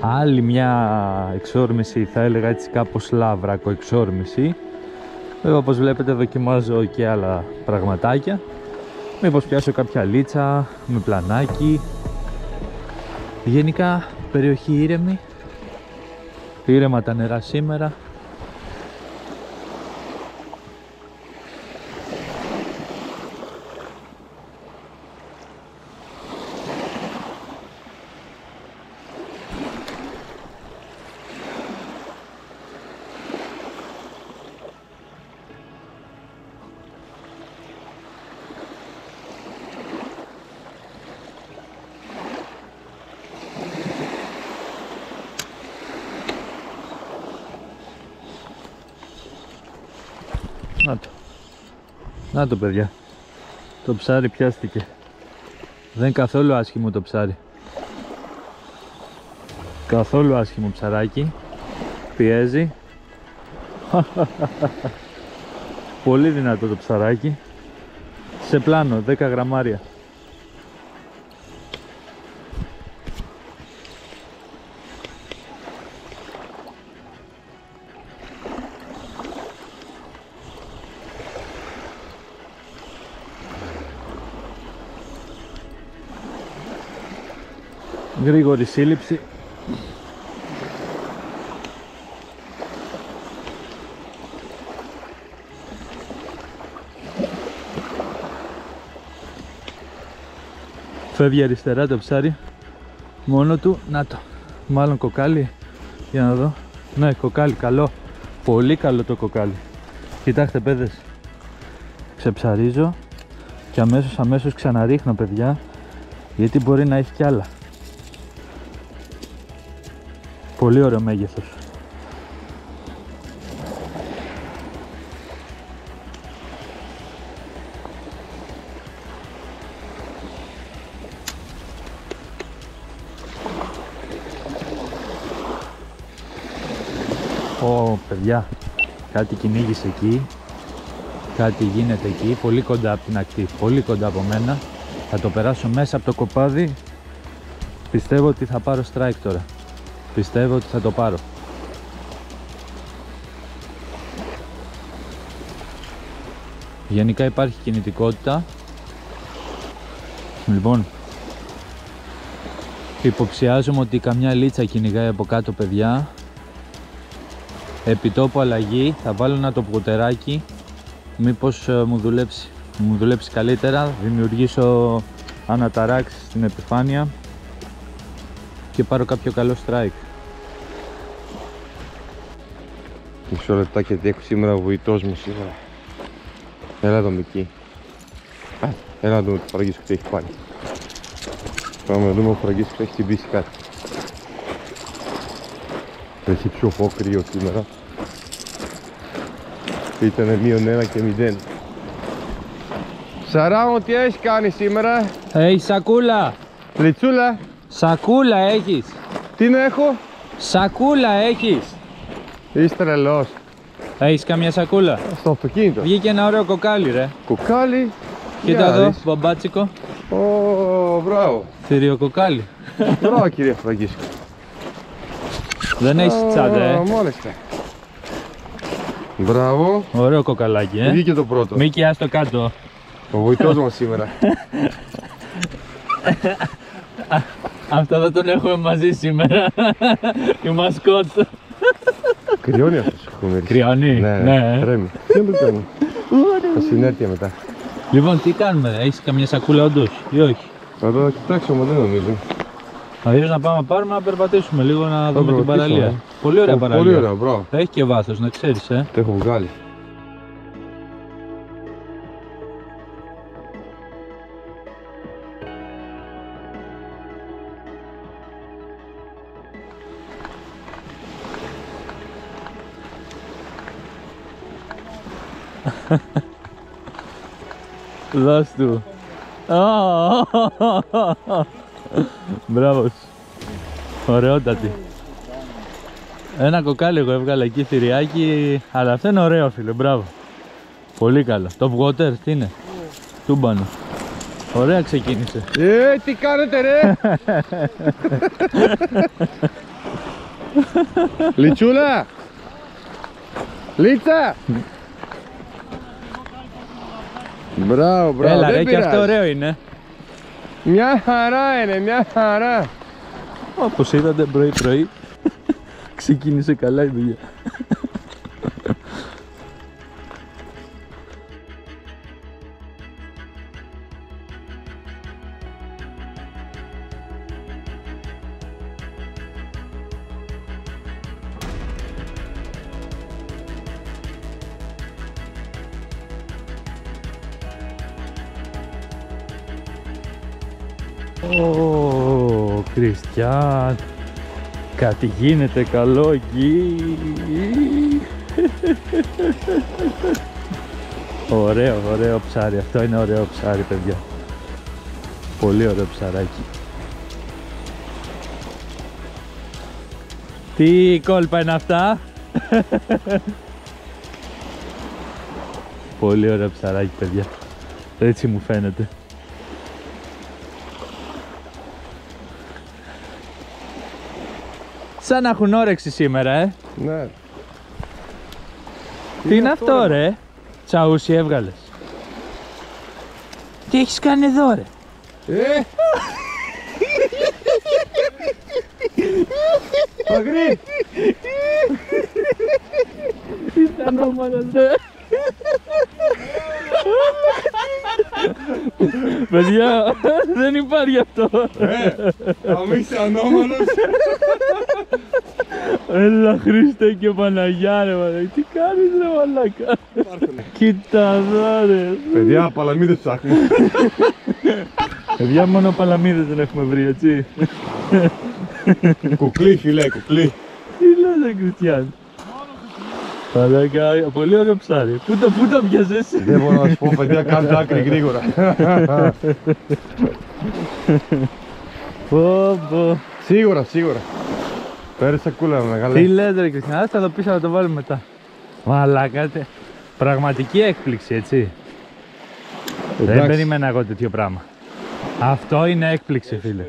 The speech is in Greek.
Άλλη μια εξόρμηση, θα έλεγα έτσι κάπως λάβρακο εξόρμηση. Βέβαια, όπως βλέπετε, δοκιμάζω και άλλα πραγματάκια. Μήπως πιάσω κάποια λίτσα με πλανάκι. Γενικά περιοχή ήρεμη. Ήρεμα τα νερά σήμερα. Να το παιδιά, το ψάρι πιάστηκε. Δεν είναι καθόλου άσχημο το ψάρι. Καθόλου άσχημο ψαράκι. Πιέζει. Πολύ δυνατό το ψαράκι. Σε πλάνο, 10 γραμμάρια. Γρήγορη σύλληψη. Φεύγει αριστερά το ψάρι. Μόνο του. Να το. Μάλλον κοκάλι. Για να δω. Ναι, κοκάλι. Καλό. Πολύ καλό το κοκάλι. Κοιτάξτε παιδες. Ξεψαρίζω. Και αμέσως ξαναρίχνω παιδιά. Γιατί μπορεί να έχει κι άλλα. Πολύ ωραίο μέγεθος. Παιδιά, κάτι κυνήγησε εκεί. Κάτι γίνεται εκεί, πολύ κοντά από την ακτή, πολύ κοντά από μένα. Θα το περάσω μέσα από το κοπάδι. Πιστεύω ότι θα πάρω strike τώρα. Πιστεύω ότι θα το πάρω. Γενικά υπάρχει κινητικότητα. Λοιπόν, υποψιάζομαι ότι καμιά λίτσα κυνηγάει από κάτω παιδιά. Επιτόπου αλλαγή, θα βάλω ένα τοποκοτεράκι. Μήπως μου δουλέψει καλύτερα. Δημιουργήσω αναταράξεις στην επιφάνεια και πάρω κάποιο καλό strike. Μισό λεπτάκι γιατί έχω σήμερα βοητός μου σήμερα. Έλα εδώ Μική. Έλα να δούμε το φραγίσιο τι έχει πάλι. Πάμε να δούμε ο φραγίσιο έχει χτυπήσει κάτι. Έχει πιο κρύο σήμερα. Ήτανε -1 και 0. Σαράμο, τι έχεις κάνει σήμερα? Έχεις σακούλα. Λιτσούλα. Σακούλα έχεις. Τι να έχω? Σακούλα έχεις. Είσαι τρελός. Έχεις καμιά σακούλα? Στο αυτοκίνητο. Βγήκε ένα ωραίο κοκάλι ρε. Κοκάλι. Κοίτα εδώ, μπομπάτσικο. Μπράβο. Θηρίο κοκάλι. Μπράβο κύριε Φραγκίσκο. Δεν έχεις τσάντα Μάλιστα. Μπράβο. Ωραίο κοκαλάκι Βγήκε το πρώτο. Μίκη, άστο κάτω. Ο βοητός μας σήμερα. Αυτό θα τον έχουμε μαζί σήμερα. Η μασκότ. Κρυώνει αυτός ο χωμέρης. Κρυώνει. Ναι. Τρέμει. Τι να το κάνει. Θα συνέτεια μετά. Λοιπόν, τι κάνουμε, έχεις καμιά σακούλα όντως ή όχι? Θα το κοιτάξω, μα δεν νομίζω. Αδείως να πάμε να πάρουμε να περπατήσουμε λίγο να δούμε την παραλία. Πολύ ωραία παραλία. Πολύ ωραία, μπράβο. Έχει και βάθος, να ξέρεις Το έχω βγάλει. Δώσ' του. Μπράβο σου. Ωραιότατη. Ένα κοκάλι εγώ έβγαλα εκεί θηριάκι. Αλλά αυτό είναι ωραίο φίλε, μπράβο. Πολύ καλό. Top water, τι είναι? Τούμπανο. Ωραία ξεκίνησε. Τι κάνετε ρε! Λιτσούλα! Λίτσα! Μπράβο, μπράβο. Έλα ρε, δεν και αυτό πειράζει. ωραίο είναι. Μια χαρά είναι, μια χαρά. Όπως είδατε πρωί-πρωί ξεκίνησε καλά η δουλειά. Ω, Κριστιαν, κάτι γίνεται καλό εκεί. Ωραίο ψάρι, αυτό είναι ωραίο ψάρι παιδιά. Πολύ ωραίο ψαράκι. Τι κόλπα είναι αυτά? Πολύ ωραίο ψαράκι παιδιά. Έτσι μου φαίνεται. Σαν να έχουν όρεξη σήμερα, Ναι. Τι είναι αυτό ρε? Τσαούσι έβγαλες. Τι έχεις κάνει εδώ ρε? Παγρή! Ήταν όματα δε. Παιδιά, δεν υπάρχει αυτό. Θα είσαι ανώμαλος. Έλα Χριστέ και Παναγιά ρε μαλάκα. Τι κάνεις ρε μαλάκα? Κοίτα εδώ ρε. Παιδιά, παλαμίδες ψάχνουμε. Παιδιά, μόνο παλαμίδες δεν έχουμε βρει, έτσι. Κουκλί φίλε, κουκλί. Τι λες ρε Κριστιαν? Μαλάκα, πολύ ωραίο ψάρι. Πού το πιάσες? Δεν μπορώ να σου πω παιδιά, κάντε άκρη γρήγορα. Πω. Σίγουρα. Φέρε σακούλα μεγάλη. Τι λες ρε Κριστιαν, άστα εδώ πίσω να το βάλουμε μετά. Μαλάκα, πραγματική έκπληξη, έτσι. Δεν περίμενα εγώ τέτοιο πράγμα. Αυτό είναι έκπληξη φίλε.